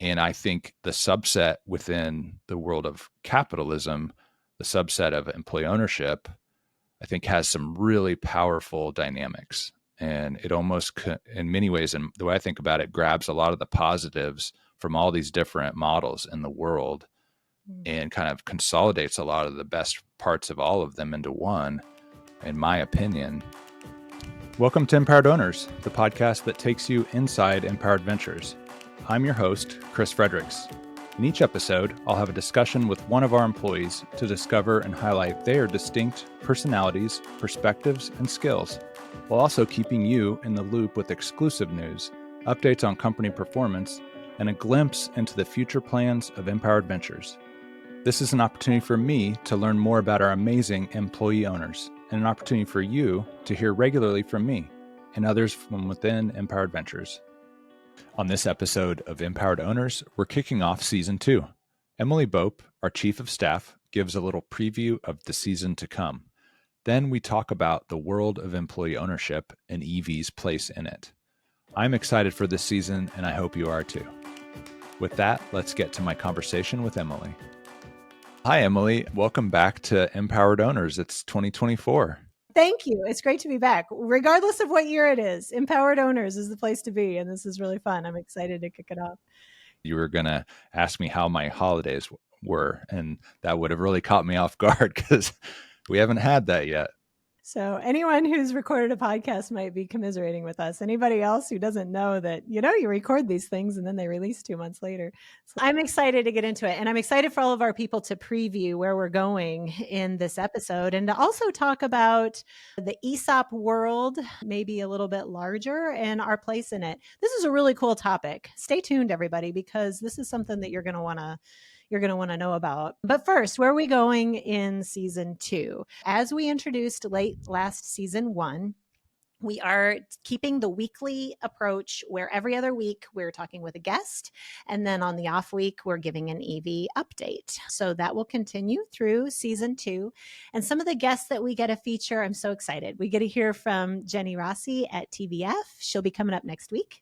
And I think the subset within the world of capitalism, the subset of employee ownership, I think has some really powerful dynamics. And it almost, in many ways, and the way I think about it, grabs a lot of the positives from all these different models in the world and kind of consolidates a lot of the best parts of all of them into one, in my opinion. Welcome to Empowered Owners, the podcast that takes you inside Empowered Ventures. I'm your host, Chris Fredericks. In each episode, I'll have a discussion with one of our employees to discover and highlight their distinct personalities, perspectives, and skills, while also keeping you in the loop with exclusive news, updates on company performance, and a glimpse into the future plans of Empowered Ventures. This is an opportunity for me to learn more about our amazing employee owners, and an opportunity for you to hear regularly from me and others from within Empowered Ventures. On this episode of Empowered Owners, we're kicking off Season 2. Emily Bopp, our Chief of Staff, gives a little preview of the season to come. Then we talk about the world of employee ownership and EV's place in it. I'm excited for this season, and I hope you are too. With that, let's get to my conversation with Emily. Hi, Emily. Welcome back to Empowered Owners. It's 2024. Thank you. It's great to be back. Regardless of what year it is, Empowered Owners is the place to be. And this is really fun. I'm excited to kick it off. You were going to ask me how my holidays were, and that would have really caught me off guard because we haven't had that yet. So anyone who's recorded a podcast might be commiserating with us. Anybody else who doesn't know that, you record these things and then they release 2 months later. So I'm excited to get into it. And I'm excited for all of our people to preview where we're going in this episode and to also talk about the ESOP world, maybe a little bit larger, and our place in it. This is a really cool topic. Stay tuned, everybody, because this is something that you're going to want to know about. But first, where are we going in Season 2? As we introduced late last Season 1, we are keeping the weekly approach where every other week we're talking with a guest. And then on the off week, we're giving an EV update. So that will continue through Season 2. And some of the guests that we get to feature, I'm so excited. We get to hear from Jenny Rossi at TVF. She'll be coming up next week.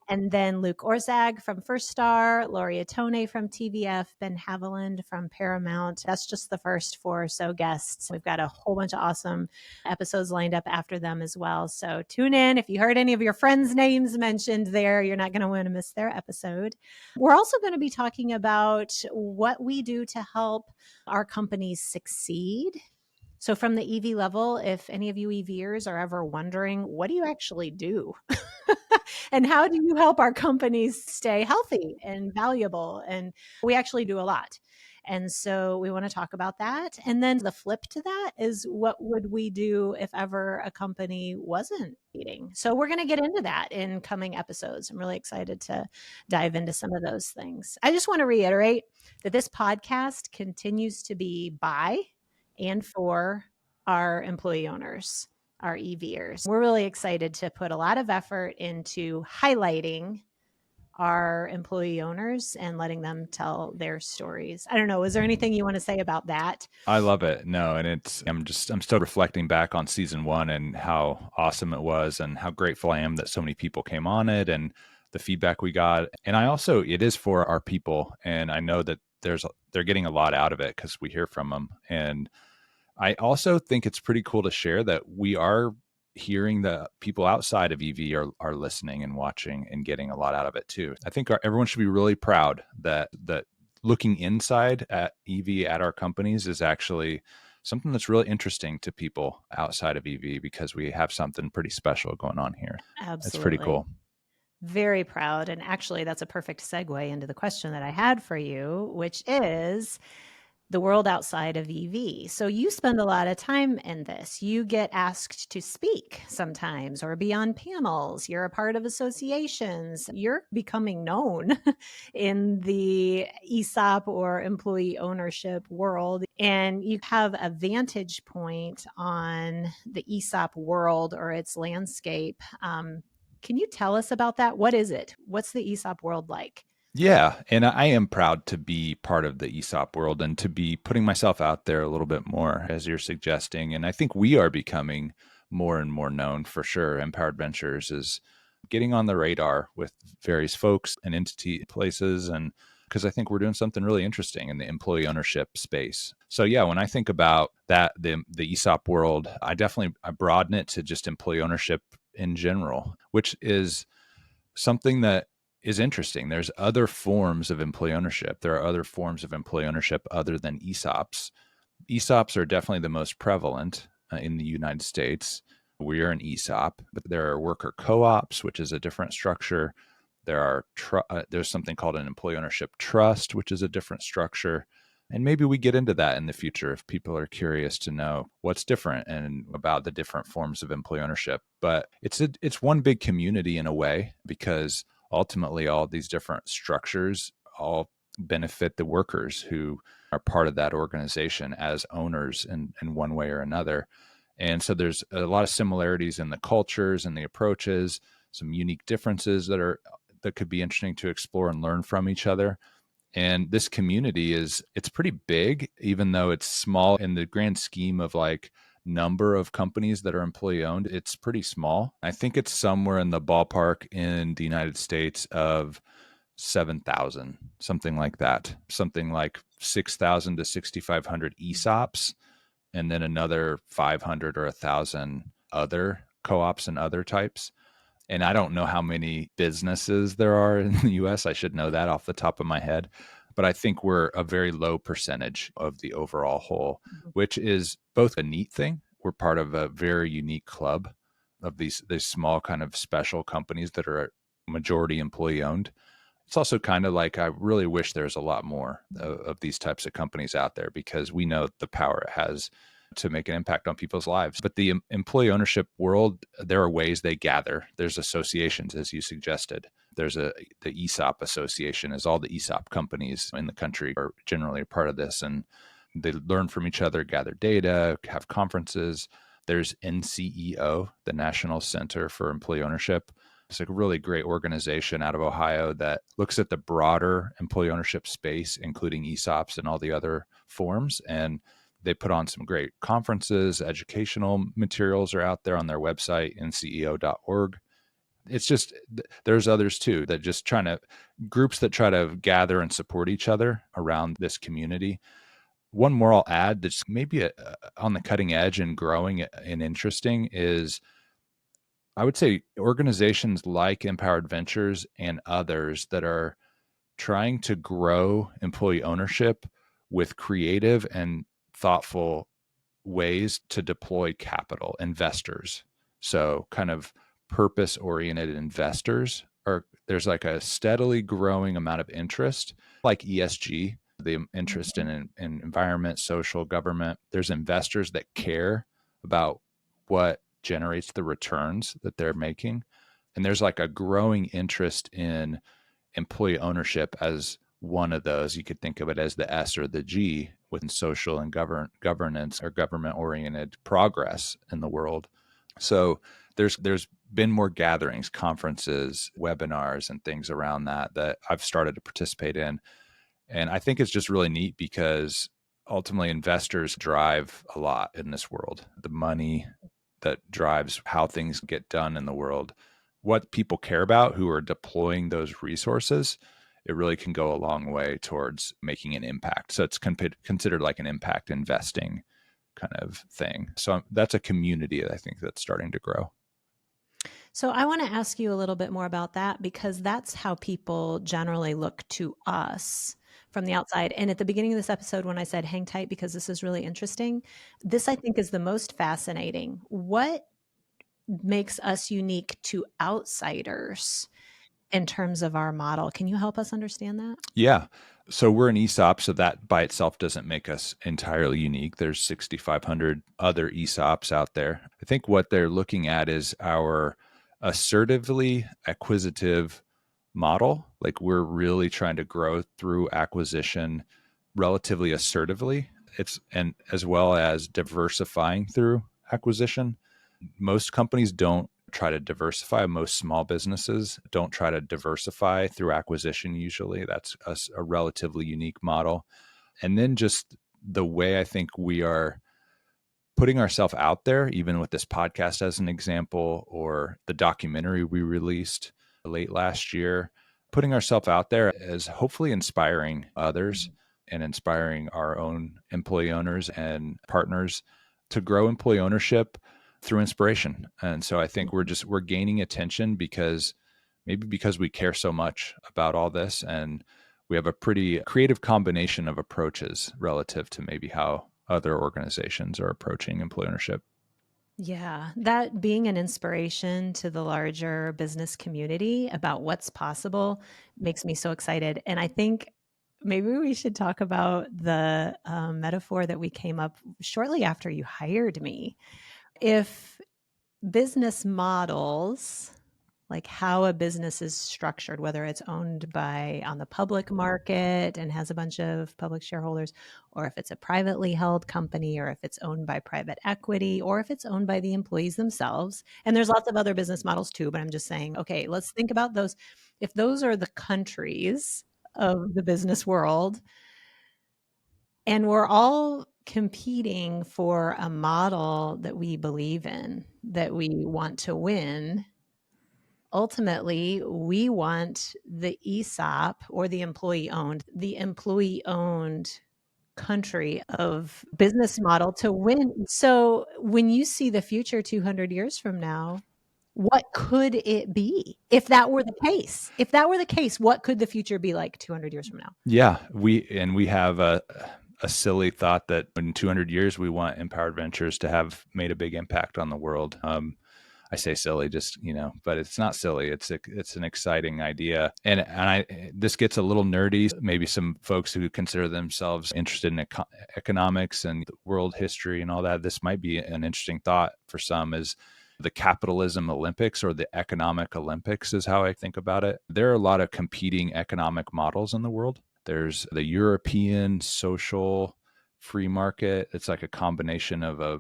And then Luke Orzag from First Star, Lori Atone from TVF, Ben Haviland from Paramount. That's just the first 4 or so guests. We've got a whole bunch of awesome episodes lined up after them as well. So tune in. If you heard any of your friends' names mentioned there, you're not going to want to miss their episode. We're also going to be talking about what we do to help our companies succeed. So from the EV level, if any of you EVers are ever wondering, what do you actually do? And how do you help our companies stay healthy and valuable? And we actually do a lot. And so we want to talk about that. And then the flip to that is, what would we do if ever a company wasn't eating? So we're going to get into that in coming episodes. I'm really excited to dive into some of those things. I just want to reiterate that this podcast continues to be by and for our employee owners, our EVers. We're really excited to put a lot of effort into highlighting our employee owners and letting them tell their stories. I don't know. Is there anything you want to say about that? I love it. No, and I'm still reflecting back on Season 1 and how awesome it was and how grateful I am that so many people came on it and the feedback we got. And it is for our people. And I know that they're getting a lot out of it because we hear from them. And I also think it's pretty cool to share that we are hearing that people outside of EV are listening and watching and getting a lot out of it too. I think everyone should be really proud that looking inside at EV at our companies is actually something that's really interesting to people outside of EV, because we have something pretty special going on here. Absolutely. It's pretty cool. Very proud. And actually, that's a perfect segue into the question that I had for you, which is the world outside of EV. So you spend a lot of time in this. You get asked to speak sometimes or be on panels. You're a part of associations. You're becoming known in the ESOP or employee ownership world. And you have a vantage point on the ESOP world or its landscape. Can you tell us about that? What is it? What's the ESOP world like? Yeah. And I am proud to be part of the ESOP world and to be putting myself out there a little bit more, as you're suggesting. And I think we are becoming more and more known for sure. Empowered Ventures is getting on the radar with various folks and entity places, and because I think we're doing something really interesting in the employee ownership space. So yeah, when I think about that, the ESOP world, I broaden it to just employee ownership in general, which is something that is interesting. There's other forms of employee ownership. There are other forms of employee ownership other than ESOPs. ESOPs are definitely the most prevalent in the United States. We are an ESOP, but there are worker co-ops, which is a different structure. There's something called an employee ownership trust, which is a different structure. And maybe we get into that in the future if people are curious to know what's different and about the different forms of employee ownership. But it's one big community in a way, because ultimately all these different structures all benefit the workers who are part of that organization as owners in one way or another. And so there's a lot of similarities in the cultures and the approaches, some unique differences that could be interesting to explore and learn from each other. And this community it's pretty big, even though it's small in the grand scheme of like number of companies that are employee owned. It's pretty small. I think it's somewhere in the ballpark in the United States of 7,000, something like that, something like 6,000 to 6,500 ESOPs, and then another 500 or 1,000 other co-ops and other types. And I don't know how many businesses there are in the US. I should know that off the top of my head. But I think we're a very low percentage of the overall whole, which is both a neat thing. We're part of a very unique club of these small kind of special companies that are majority employee owned. It's also kind of like I really wish there's a lot more of these types of companies out there, because we know the power it has to make an impact on people's lives. But the employee ownership world, there are ways they gather. There's associations, as you suggested. There's the ESOP association, as all the ESOP companies in the country are generally a part of this, and they learn from each other, gather data, have conferences. There's NCEO, the National Center for Employee Ownership. It's a really great organization out of Ohio that looks at the broader employee ownership space, including ESOPs and all the other forms. And they put on some great conferences. Educational materials are out there on their website, nceo.org. It's just, there's others too that just groups that try to gather and support each other around this community. One more I'll add that's maybe on the cutting edge and growing and interesting is, I would say, organizations like Empowered Ventures and others that are trying to grow employee ownership with creative and thoughtful ways to deploy capital, investors. So kind of purpose-oriented investors there's like a steadily growing amount of interest, like ESG, the interest in environment, social, government. There's investors that care about what generates the returns that they're making. And there's like a growing interest in employee ownership as one of those. You could think of it as the S or the G within social and governance or government oriented progress in the world. So there's been more gatherings, conferences, webinars, and things around that I've started to participate in. And I think it's just really neat because ultimately investors drive a lot in this world. The money that drives how things get done in the world, what people care about who are deploying those resources, it really can go a long way towards making an impact. So it's considered like an impact investing kind of thing. So that's a community that I think that's starting to grow. So I want to ask you a little bit more about that, because that's how people generally look to us from the outside. And at the beginning of this episode, when I said hang tight because this is really interesting, this I think is the most fascinating. What makes us unique to outsiders in terms of our model? Can you help us understand that? Yeah. So we're an ESOP, so that by itself doesn't make us entirely unique. There's 6,500 other ESOPs out there. I think what they're looking at is our assertively acquisitive model. Like we're really trying to grow through acquisition relatively assertively. And as well as diversifying through acquisition. Most companies don't try to diversify. Most small businesses don't try to diversify through acquisition. Usually that's a relatively unique model. And then just the way I think we are putting ourselves out there, even with this podcast as an example, or the documentary we released late last year, putting ourselves out there as hopefully inspiring others and inspiring our own employee owners and partners to grow employee ownership through inspiration. And so I think we're gaining attention because we care so much about all this, and we have a pretty creative combination of approaches relative to maybe how other organizations are approaching employee ownership. Yeah, that being an inspiration to the larger business community about what's possible makes me so excited. And I think maybe we should talk about the metaphor that we came up shortly after you hired me. If business models, like how a business is structured, whether it's owned by on the public market and has a bunch of public shareholders, or if it's a privately held company, or if it's owned by private equity, or if it's owned by the employees themselves. And there's lots of other business models too, but I'm just saying, okay, let's think about those. If those are the countries of the business world, and we're all competing for a model that we believe in, that we want to win, ultimately, we want the ESOP or the employee owned country of business model to win. So when you see the future 200 years from now, what could it be if that were the case? If that were the case, what could the future be like 200 years from now? Yeah, we have a silly thought that in 200 years we want Empowered Ventures to have made a big impact on the world. I say silly, just but it's not silly. It's an exciting idea, and this gets a little nerdy. Maybe some folks who consider themselves interested in economics and world history and all that. This might be an interesting thought for some. Is the capitalism Olympics or the economic Olympics is how I think about it. There are a lot of competing economic models in the world. There's the European social free market. It's like a combination of a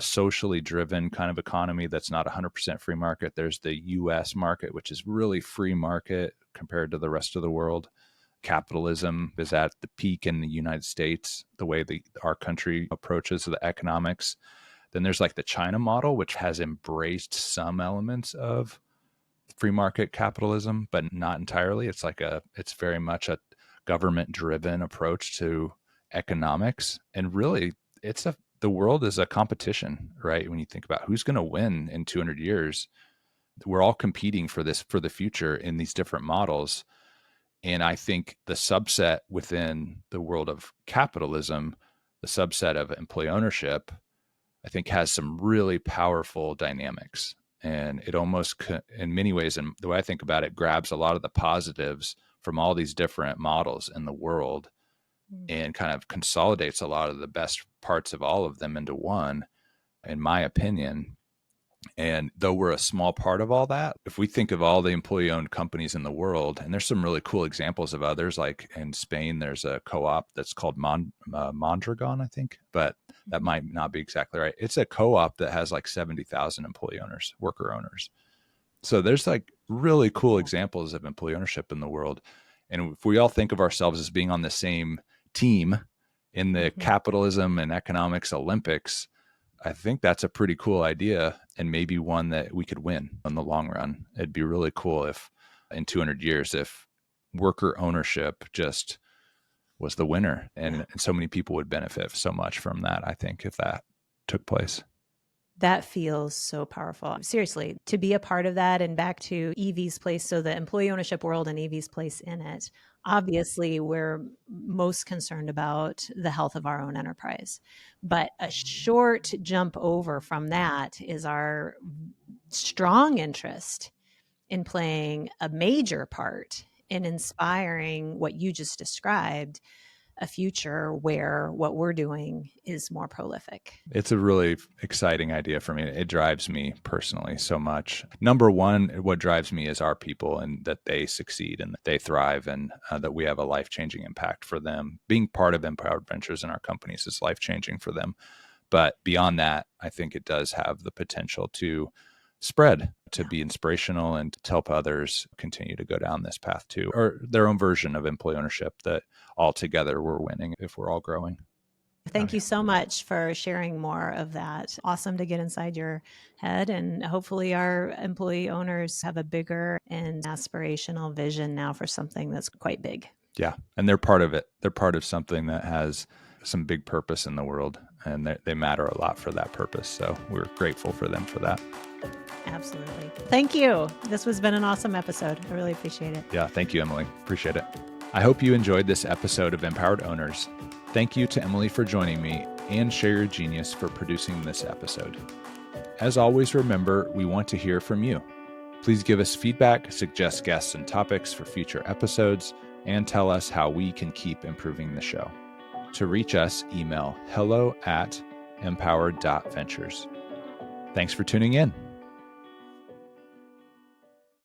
socially driven kind of economy that's not 100% free market. There's the US market, which is really free market compared to the rest of the world. Capitalism is at the peak in the United States, the way our country approaches the economics. Then there's like the China model, which has embraced some elements of free market capitalism, but not entirely. It's very much a government driven approach to economics. And really the world is a competition, right? When you think about who's going to win in 200 years, we're all competing for the future in these different models. And I think the subset within the world of capitalism, the subset of employee ownership, I think has some really powerful dynamics. And it almost, in many ways, and the way I think about it, grabs a lot of the positives from all these different models in the world and kind of consolidates a lot of the best parts of all of them into one, in my opinion. And though we're a small part of all that, if we think of all the employee owned companies in the world, and there's some really cool examples of others, like in Spain, there's a co-op that's called Mondragon, I think, but that might not be exactly right. It's a co-op that has like 70,000 worker owners. So there's like really cool examples of employee ownership in the world. And if we all think of ourselves as being on the same team in the capitalism and economics Olympics, I think that's a pretty cool idea, and maybe one that we could win in the long run. It'd be really cool if in 200 years, if worker ownership just was the winner, and so many people would benefit so much from that, I think, if that took place. That feels so powerful. Seriously, to be a part of that, and back to EV's place, so the employee ownership world and EV's place in it. Obviously, we're most concerned about the health of our own enterprise. But a short jump over from that is our strong interest in playing a major part in inspiring what you just described, a future where what we're doing is more prolific. It's a really exciting idea for me. It drives me personally so much. Number one, what drives me is our people, and that they succeed and that they thrive, and that we have a life-changing impact for them. Being part of Empowered Ventures in our companies is life-changing for them. But beyond that, I think it does have the potential to spread, to be inspirational, and to help others continue to go down this path too, or their own version of employee ownership, that all together we're winning if we're all growing. Thank you so much for sharing more of that. Awesome to get inside your head. And hopefully our employee owners have a bigger and aspirational vision now for something that's quite big. Yeah. And they're part of it. They're part of something that has some big purpose in the world, and they matter a lot for that purpose. So we're grateful for them for that. Absolutely. Thank you. This has been an awesome episode. I really appreciate it. Yeah. Thank you, Emily. Appreciate it. I hope you enjoyed this episode of Empowered Owners. Thank you to Emily for joining me, and Share Your Genius for producing this episode. As always, remember, we want to hear from you. Please give us feedback, suggest guests and topics for future episodes, and tell us how we can keep improving the show. To reach us, email hello@empowered.ventures. Thanks for tuning in.